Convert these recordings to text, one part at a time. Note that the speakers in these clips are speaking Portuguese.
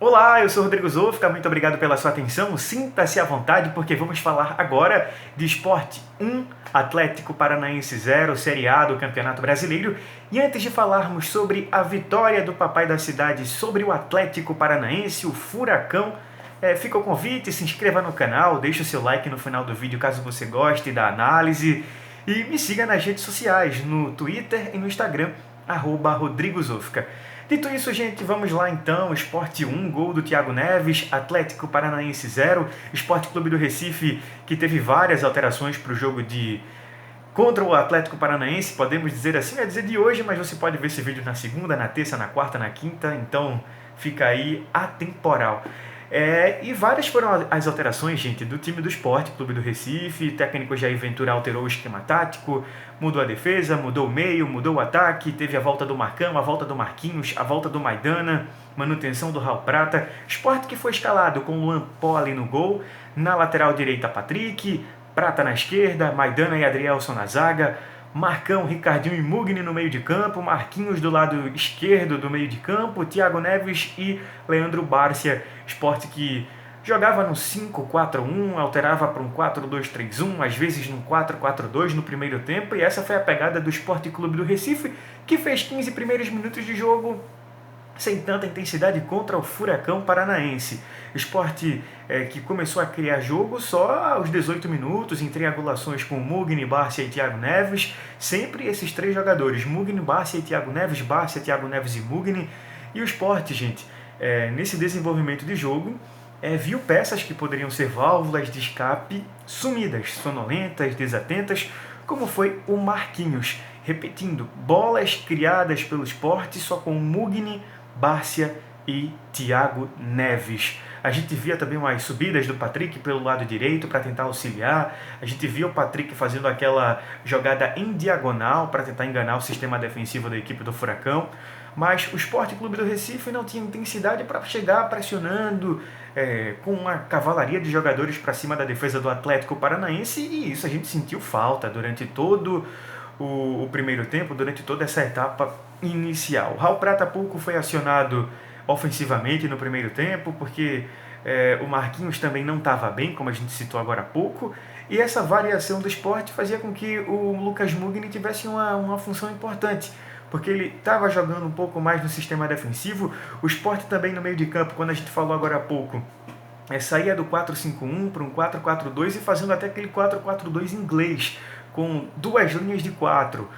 Olá, eu sou o Rodrigo Zofka, muito obrigado pela sua atenção. Sinta-se à vontade porque vamos falar agora de Sport 1, Atlético Paranaense 0, Série A do Campeonato Brasileiro. E antes de falarmos sobre a vitória do papai da cidade sobre o Atlético Paranaense, o Furacão, fica o convite, se inscreva no canal, deixe o seu like no final do vídeo caso você goste da análise e me siga nas redes sociais, no Twitter e no Instagram, @Rodrigo Zofka. Dito isso, gente, vamos lá então. Sport 1, gol do Thiago Neves, Atlético Paranaense 0, Sport Clube do Recife, que teve várias alterações para o jogo contra o Atlético Paranaense, podemos dizer assim, é dizer de hoje, mas você pode ver esse vídeo na segunda, na terça, na quarta, na quinta, então fica aí atemporal. E várias foram as alterações, gente, do time do Sport Clube do Recife. O técnico Jair Ventura alterou o esquema tático, mudou a defesa, mudou o meio, mudou o ataque, teve a volta do Marcão, a volta do Marquinhos, a volta do Maidana, manutenção do Raul Prata. Sport que foi escalado com Luan Poli no gol, na lateral direita Patrick, Prata na esquerda, Maidana e Adrielson na zaga, Marcão, Ricardinho e Mugni no meio de campo, Marquinhos do lado esquerdo do meio de campo, Thiago Neves e Leandro Bárcia. Sport que jogava no 5-4-1, alterava para um 4-2-3-1, às vezes num 4-4-2 no primeiro tempo, e essa foi a pegada do Sport Clube do Recife, que fez 15 primeiros minutos de jogo sem tanta intensidade contra o Furacão Paranaense. Sport que começou a criar jogo só aos 18 minutos, em triangulações com Mugni, Bárcia e Thiago Neves, sempre esses três jogadores, Mugni, Bárcia e Thiago Neves, Bárcia, Thiago Neves e Mugni. E o Sport, gente, nesse desenvolvimento de jogo, viu peças que poderiam ser válvulas de escape sumidas, sonolentas, desatentas, como foi o Marquinhos. Repetindo, bolas criadas pelo Sport só com Mugni, Bárcia e Thiago Neves. A gente via também umas subidas do Patrick pelo lado direito para tentar auxiliar. A gente via o Patrick fazendo aquela jogada em diagonal para tentar enganar o sistema defensivo da equipe do Furacão. Mas o Sport Clube do Recife não tinha intensidade para chegar pressionando com uma cavalaria de jogadores para cima da defesa do Atlético Paranaense, e isso a gente sentiu falta durante todo o primeiro tempo, durante toda essa etapa inicial. Raul Prata pouco foi acionado ofensivamente no primeiro tempo, porque o Marquinhos também não estava bem, como a gente citou agora há pouco, e essa variação do Sport fazia com que o Lucas Mugni tivesse uma função importante, porque ele estava jogando um pouco mais no sistema defensivo. O Sport também no meio de campo, quando a gente falou agora há pouco, saía do 4-5-1 para um 4-4-2 e fazendo até aquele 4-4-2 inglês, com duas linhas de 4,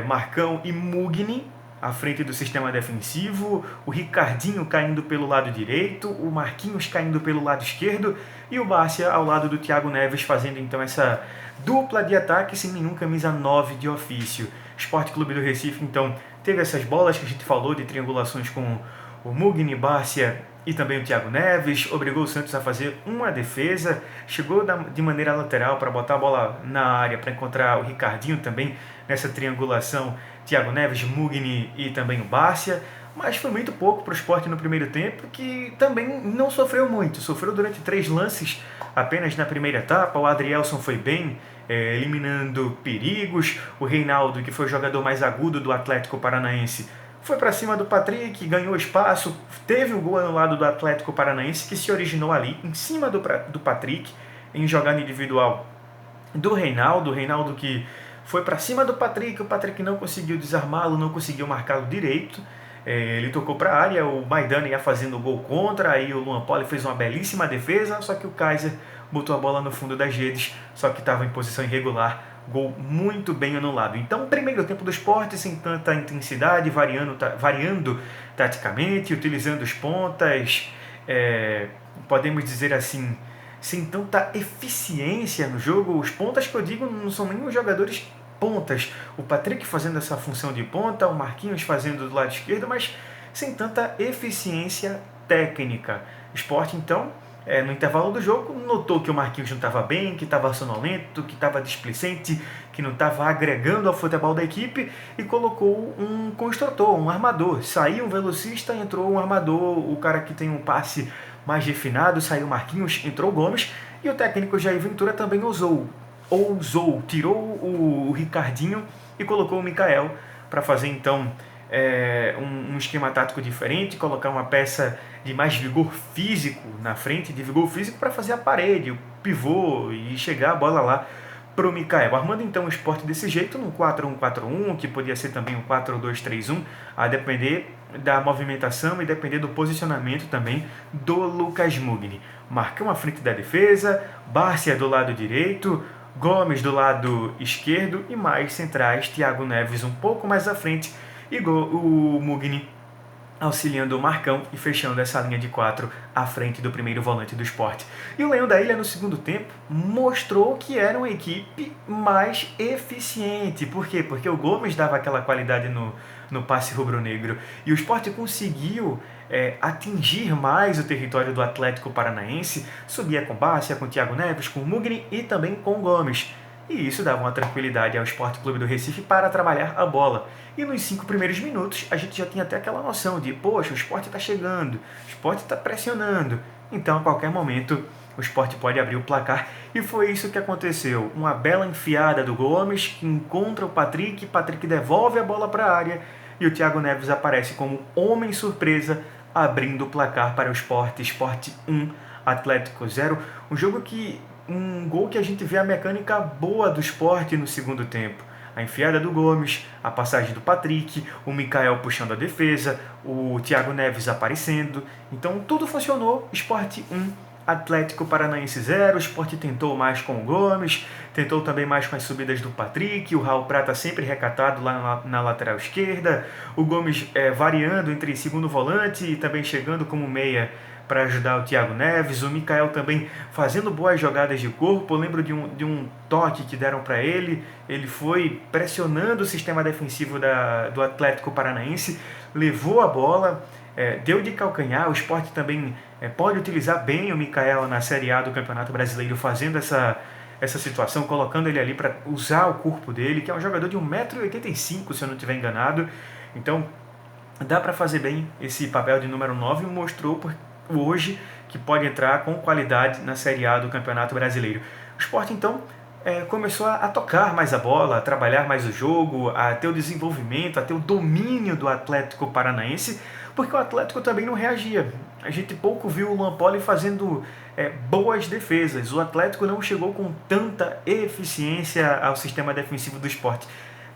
Marcão e Mugni à frente do sistema defensivo, o Ricardinho caindo pelo lado direito, o Marquinhos caindo pelo lado esquerdo e o Bárcia ao lado do Thiago Neves, fazendo então essa dupla de ataque sem nenhum camisa 9 de ofício. Sport Clube do Recife então teve essas bolas que a gente falou de triangulações com o Mugni, Bárcia e também o Thiago Neves, obrigou o Santos a fazer uma defesa, chegou de maneira lateral para botar a bola na área para encontrar o Ricardinho também nessa triangulação, Thiago Neves, Mugni e também o Bárcia, mas foi muito pouco para o Sport no primeiro tempo, que também não sofreu muito, sofreu durante 3 lances apenas na primeira etapa. O Adrielson foi bem, eliminando perigos, o Reinaldo, que foi o jogador mais agudo do Atlético Paranaense, foi para cima do Patrick, ganhou espaço, teve o gol anulado do Atlético Paranaense, que se originou ali, em cima do Patrick, em jogada individual do Reinaldo. O Reinaldo que foi para cima do Patrick, o Patrick não conseguiu desarmá-lo, não conseguiu marcá-lo direito, ele tocou para a área, o Maidana ia fazendo o gol contra, aí o Luan Poli fez uma belíssima defesa, só que o Kaiser botou a bola no fundo das redes, só que estava em posição irregular, gol muito bem anulado. Então, primeiro tempo do Sport sem tanta intensidade, variando taticamente, utilizando os pontas, podemos dizer assim, sem tanta eficiência no jogo. Os pontas que eu digo não são nem os jogadores pontas, o Patrick fazendo essa função de ponta, o Marquinhos fazendo do lado esquerdo, mas sem tanta eficiência técnica. Sport então, no intervalo do jogo, notou que o Marquinhos não estava bem, que estava sonolento, que estava displicente, que não estava agregando ao futebol da equipe, e colocou um construtor, um armador. Saiu um velocista, entrou um armador, o cara que tem um passe mais refinado, saiu o Marquinhos, entrou o Gomes, e o técnico Jair Ventura também tirou o Ricardinho e colocou o Mikael para fazer então um esquema tático diferente, colocar uma peça de mais vigor físico na frente, de vigor físico para fazer a parede, o pivô e chegar a bola lá para o Mikael, armando então o Sport desse jeito, num 4-1-4-1, que podia ser também um 4-2-3-1, a depender da movimentação e depender do posicionamento também do Lucas Mugni. Marcão à frente da defesa, Bárcia do lado direito, Gomes do lado esquerdo e mais centrais, Thiago Neves um pouco mais à frente e o Mugni auxiliando o Marcão e fechando essa linha de 4 à frente do primeiro volante do Sport. E o Leão da Ilha, no segundo tempo, mostrou que era uma equipe mais eficiente. Por quê? Porque o Gomes dava aquela qualidade no passe rubro-negro. E o Sport conseguiu atingir mais o território do Atlético Paranaense, subia com Bárcia, com Thiago Neves, com o Mugni e também com o Gomes. E isso dava uma tranquilidade ao Sport Clube do Recife para trabalhar a bola. E nos 5 primeiros minutos a gente já tinha até aquela noção de, poxa, o Sport está chegando, o Sport está pressionando. Então a qualquer momento o Sport pode abrir o placar. E foi isso que aconteceu. Uma bela enfiada do Gomes, que encontra o Patrick devolve a bola para a área e o Thiago Neves aparece como homem surpresa, abrindo o placar para o Sport. Sport 1, Atlético 0. Um gol que a gente vê a mecânica boa do Sport no segundo tempo. A enfiada do Gomes, a passagem do Patrick, o Mikael puxando a defesa, o Thiago Neves aparecendo. Então tudo funcionou. Sport 1, Atlético Paranaense 0. O Sport tentou mais com o Gomes, tentou também mais com as subidas do Patrick, o Raul Prata sempre recatado lá na lateral esquerda, o Gomes variando entre segundo volante e também chegando como meia para ajudar o Thiago Neves, o Mikael também fazendo boas jogadas de corpo. Eu lembro de um toque que deram para ele foi pressionando o sistema defensivo do Atlético Paranaense, levou a bola, deu de calcanhar. O Sport também pode utilizar bem o Mikael na Série A do Campeonato Brasileiro, fazendo essa situação, colocando ele ali para usar o corpo dele, que é um jogador de 1,85 m, se eu não estiver enganado. Então dá para fazer bem esse papel de número 9 e mostrou hoje que pode entrar com qualidade na Série A do Campeonato Brasileiro. O Sport então começou a tocar mais a bola, a trabalhar mais o jogo, a ter o desenvolvimento, a ter o domínio do Atlético Paranaense, porque o Atlético também não reagia. A gente pouco viu o Luan Poli fazendo boas defesas. O Atlético não chegou com tanta eficiência ao sistema defensivo do Sport.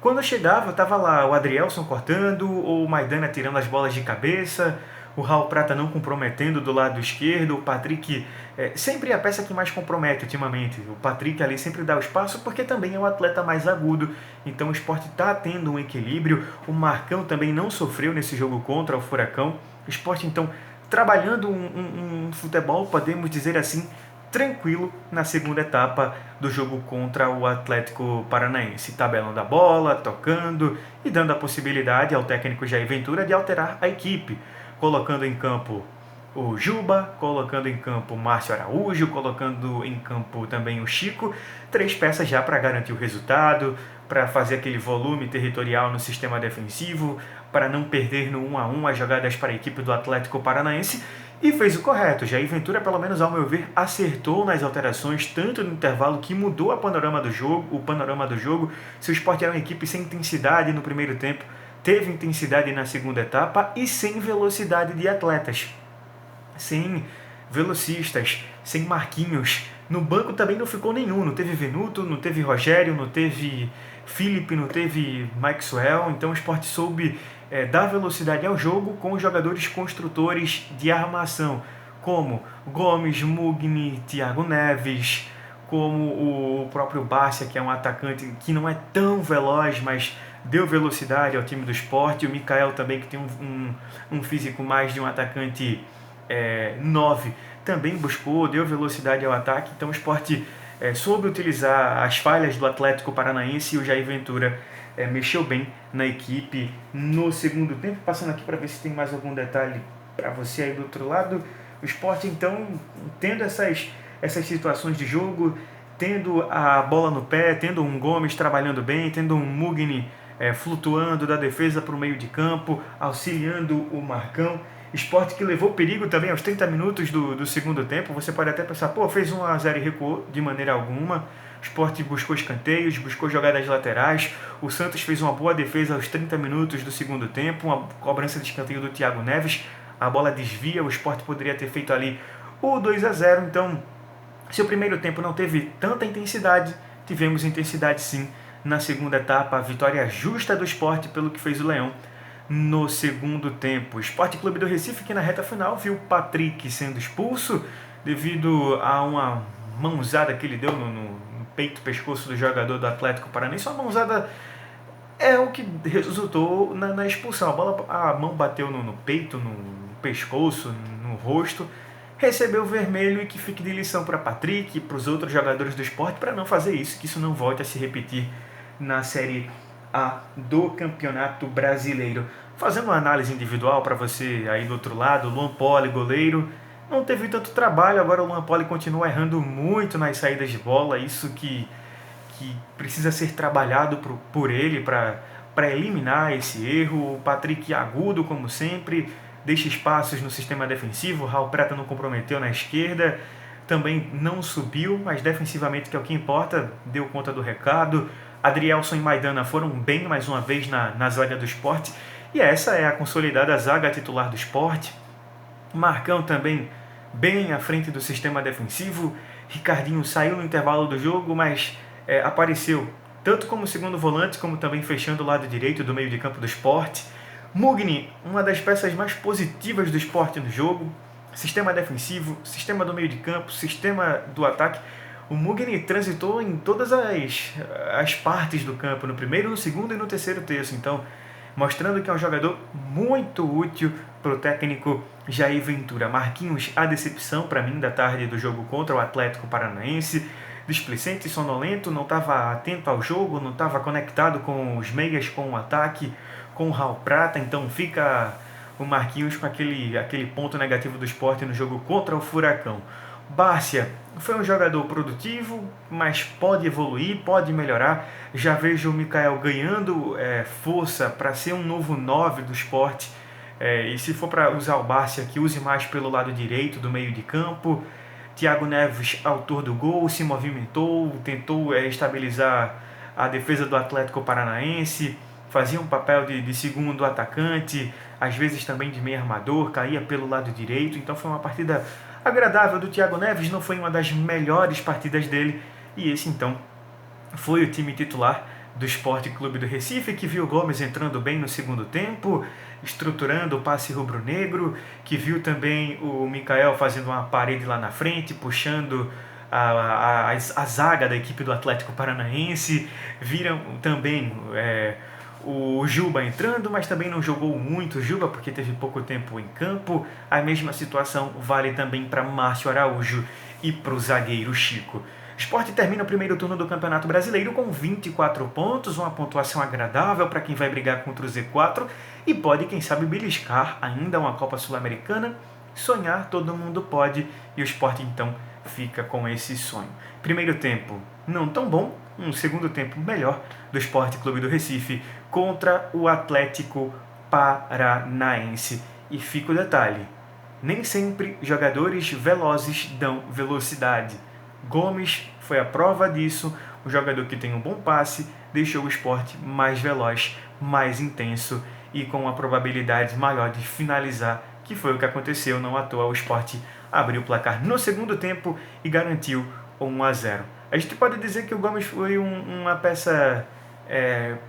Quando chegava, estava lá o Adrielson cortando, ou o Maidana tirando as bolas de cabeça, o Raul Prata não comprometendo do lado esquerdo, o Patrick sempre é a peça que mais compromete ultimamente. O Patrick ali sempre dá o espaço porque também é um atleta mais agudo, então o Sport está tendo um equilíbrio. O Marcão também não sofreu nesse jogo contra o Furacão. O Sport então trabalhando um futebol, podemos dizer assim, tranquilo na segunda etapa do jogo contra o Atlético Paranaense, tabelando a bola, tocando e dando a possibilidade ao técnico Jair Ventura de alterar a equipe, colocando em campo o Juba, colocando em campo o Márcio Araújo, colocando em campo também o Chico, 3 peças já para garantir o resultado, para fazer aquele volume territorial no sistema defensivo, para não perder no 1 a 1 as jogadas para a equipe do Atlético Paranaense, e fez o correto. Jair Ventura, pelo menos ao meu ver, acertou nas alterações, tanto no intervalo, que mudou o panorama do jogo. Se o Sport era uma equipe sem intensidade no primeiro tempo, teve intensidade na segunda etapa e sem velocidade de atletas, sem velocistas, sem Marquinhos. No banco também não ficou nenhum, não teve Venuto, não teve Rogério, não teve Felipe, não teve Maxwell. Então o Sport soube dar velocidade ao jogo com os jogadores construtores de armação, como Gomes, Mugni, Thiago Neves, como o próprio Bárcia, que é um atacante que não é tão veloz, mas deu velocidade ao time do Sport. O Mikael também, que tem um físico mais de um atacante 9, também deu velocidade ao ataque. Então o Sport soube utilizar as falhas do Atlético Paranaense, e o Jair Ventura mexeu bem na equipe no segundo tempo. Passando aqui para ver se tem mais algum detalhe para você aí do outro lado. O Sport então tendo essas situações de jogo, tendo a bola no pé, tendo um Gomes trabalhando bem, tendo um Mugni flutuando da defesa para o meio de campo, auxiliando o Marcão. Sport que levou perigo também aos 30 minutos do segundo tempo. Você pode até pensar, fez 1 a 0 e recuou. De maneira alguma. O Sport buscou escanteios, buscou jogadas laterais. O Santos fez uma boa defesa aos 30 minutos do segundo tempo, uma cobrança de escanteio do Thiago Neves. a bola desvia, o Sport poderia ter feito ali o 2-0, então se o primeiro tempo não teve tanta intensidade, tivemos intensidade sim na segunda etapa, a vitória justa do Sport pelo que fez o Leão no segundo tempo. O Sport Clube do Recife, que na reta final viu o Patrick sendo expulso devido a uma mãozada que ele deu no peito, pescoço do jogador do Atlético Paranaense. Uma mãozada é o que resultou na expulsão. A mão bateu no peito, no pescoço, no rosto, recebeu vermelho, e que fique de lição para Patrick e para os outros jogadores do Sport para não fazer isso, que isso não volte a se repetir na Série A do Campeonato Brasileiro. Fazendo uma análise individual para você aí do outro lado, Luan Poli, goleiro, não teve tanto trabalho. Agora o Luan Poli continua errando muito nas saídas de bola, isso que precisa ser trabalhado por ele para eliminar esse erro. O Patrick agudo, como sempre, deixa espaços no sistema defensivo. O Raul Prata não comprometeu na esquerda, também não subiu, mas defensivamente, que é o que importa, deu conta do recado. Adrielson e Maidana foram bem mais uma vez na zaga do Sport, e essa é a consolidada zaga titular do Sport. Marcão também bem à frente do sistema defensivo. Ricardinho saiu no intervalo do jogo, mas apareceu tanto como segundo volante, como também fechando o lado direito do meio de campo do Sport. Mugni, uma das peças mais positivas do Sport no jogo. Sistema defensivo, sistema do meio de campo, sistema do ataque. O Mugni transitou em todas as partes do campo, no primeiro, no segundo e no terceiro terço. Então, mostrando que é um jogador muito útil para o técnico Jair Ventura. Marquinhos, a decepção para mim da tarde do jogo contra o Atlético Paranaense. Displicente e sonolento, não estava atento ao jogo, não estava conectado com os meias, com o ataque, com o Raul Prata. Então fica o Marquinhos com aquele ponto negativo do Sport no jogo contra o Furacão. Bárcia foi um jogador produtivo, mas pode evoluir, pode melhorar. Já vejo o Mikael ganhando força para ser um novo 9 do Sport. E se for para usar o Bárcia, que use mais pelo lado direito do meio de campo. Thiago Neves, autor do gol, se movimentou, tentou estabilizar a defesa do Atlético Paranaense, fazia um papel de segundo atacante, às vezes também de meio armador, caía pelo lado direito. Então foi uma partida agradável do Thiago Neves, não foi uma das melhores partidas dele, e esse então foi o time titular do Sport Clube do Recife, que viu o Gomes entrando bem no segundo tempo, estruturando o passe rubro-negro, que viu também o Mikael fazendo uma parede lá na frente, puxando a zaga da equipe do Atlético Paranaense. Viram também o Juba entrando, mas também não jogou muito o Juba, porque teve pouco tempo em campo. A mesma situação vale também para Márcio Araújo e para o zagueiro Chico. O Sport termina o primeiro turno do Campeonato Brasileiro com 24 pontos, uma pontuação agradável para quem vai brigar contra o Z4 e pode, quem sabe, beliscar ainda uma Copa Sul-Americana. Sonhar todo mundo pode, e o Sport então fica com esse sonho. Primeiro tempo não tão bom, um segundo tempo melhor do Sport Clube do Recife contra o Atlético Paranaense. E fica o detalhe, nem sempre jogadores velozes dão velocidade. Gomes foi a prova disso, um jogador que tem um bom passe, deixou o Sport mais veloz, mais intenso e com uma probabilidade maior de finalizar, que foi o que aconteceu. Não à toa o Sport abriu o placar no segundo tempo e garantiu 1-0. A gente pode dizer que o Gomes foi uma peça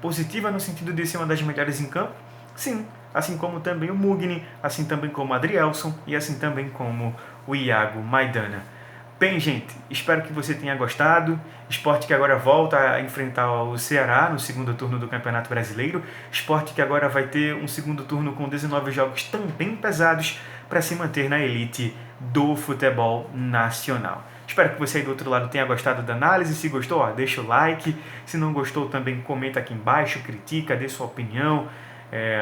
positiva no sentido de ser uma das melhores em campo? Sim, assim como também o Mugni, assim também como o Adrielson e assim também como o Iago Maidana. Bem, gente, espero que você tenha gostado. Sport que agora volta a enfrentar o Ceará no segundo turno do Campeonato Brasileiro. Sport que agora vai ter um segundo turno com 19 jogos também pesados para se manter na elite do futebol nacional. Espero que você aí do outro lado tenha gostado da análise. Se gostou, deixa o like. Se não gostou, também comenta aqui embaixo, critica, dê sua opinião,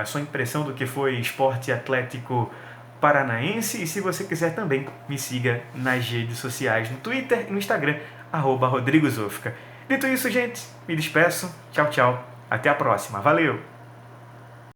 a sua impressão do que foi Sport Atlético Paranaense. E se você quiser também, me siga nas redes sociais, no Twitter e no Instagram, @RodrigoZofka. Dito isso, gente, me despeço. Tchau, tchau. Até a próxima. Valeu!